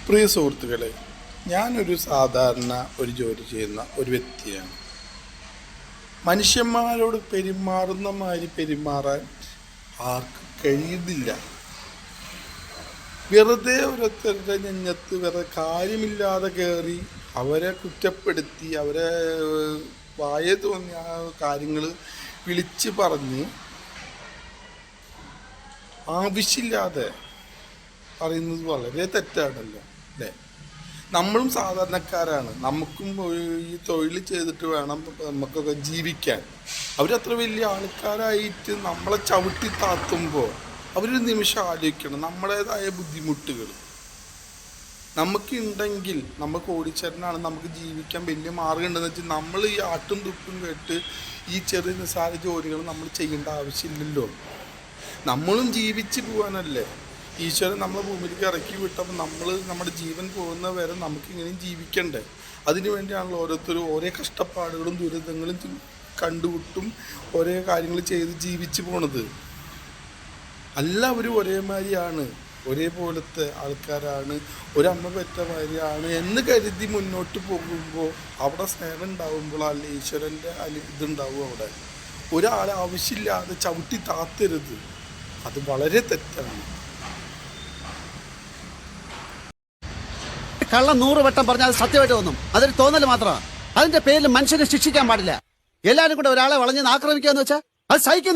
പ്രിയ സുഹൃത്തുക്കളെ, ഞാനൊരു സാധാരണ ഒരു ജോലി ചെയ്യുന്ന ഒരു വ്യക്തിയാണ്. മനുഷ്യന്മാരോട് പെരുമാറുന്ന മാതിരി പെരുമാറാൻ ആർക്കും കഴിയുന്നില്ല. വെറുതെ ഓരോരുത്തരുടെ നെഞ്ഞത്ത് വെറുതെ കാര്യമില്ലാതെ കയറി അവരെ കുറ്റപ്പെടുത്തി അവരെ വായ തോന്നിയ കാര്യങ്ങൾ വിളിച്ച് പറഞ്ഞ് ആവശ്യമില്ലാതെ പറയുന്നത് വളരെ തെറ്റാണല്ലോ അല്ലേ? നമ്മളും സാധാരണക്കാരാണ്, നമുക്കും ഈ തൊഴിൽ ചെയ്തിട്ട് വേണം നമുക്കൊക്കെ ജീവിക്കാൻ. അവരത്ര വലിയ ആൾക്കാരായിട്ട് നമ്മളെ ചവിട്ടി താത്തുമ്പോൾ അവരൊരു നിമിഷം ആലോചിക്കണം നമ്മുടേതായ ബുദ്ധിമുട്ടുകൾ നമുക്കുണ്ടെങ്കിൽ. നമുക്ക് ഓടിച്ചേരനാണ്, നമുക്ക് ജീവിക്കാൻ വലിയ മാർഗം ഉണ്ടെന്ന് വെച്ചാൽ നമ്മൾ ഈ ആട്ടും തുപ്പും കേട്ട് ഈ ചെറിയ നിസ്സാര ജോലികൾ നമ്മൾ ചെയ്യേണ്ട ആവശ്യമില്ലല്ലോ. നമ്മളും ജീവിച്ച് പോകാനല്ലേ ഈശ്വരൻ നമ്മളെ ഭൂമിയിലേക്ക് ഇറക്കി വിട്ടപ്പോൾ നമ്മൾ നമ്മുടെ ജീവൻ പോകുന്ന വരെ നമുക്കിങ്ങനെയും ജീവിക്കണ്ടേ? അതിനു വേണ്ടിയാണല്ലോ ഓരോരുത്തരും ഓരോ കഷ്ടപ്പാടുകളും ദുരിതങ്ങളും കണ്ടുവിട്ടും ഓരോ കാര്യങ്ങൾ ചെയ്ത് ജീവിച്ച് പോണത്. എല്ലാവരും ഒരേമാതിരിയാണ്, ഒരേപോലത്തെ ആൾക്കാരാണ്, ഒരമ്മ പെറ്റ മാതിരിയാണ് എന്ന് കരുതി മുന്നോട്ട് പോകുമ്പോൾ അവിടെ സ്നേഹം ഉണ്ടാകുമ്പോൾ അല്ല ഈശ്വരൻ്റെ ഇതുണ്ടാവും. അവിടെ ഒരാളെ ആവശ്യമില്ലാതെ ചവിട്ടി താത്തരുത്, അത് വളരെ തെറ്റാണ്. കള്ളം 100 വട്ടം പറഞ്ഞാൽ അത് സത്യമായിട്ട് തോന്നും. അതൊരു തോന്നൽ മാത്രമാണ്. അതിന്റെ പേരിൽ മനുഷ്യനെ ശിക്ഷിക്കാൻ പാടില്ല. എല്ലാവരും കൂടെ ഒരാളെ വളഞ്ഞ് ആക്രമിക്കാന്ന് വെച്ചാൽ അത് സഹിക്കുന്നു.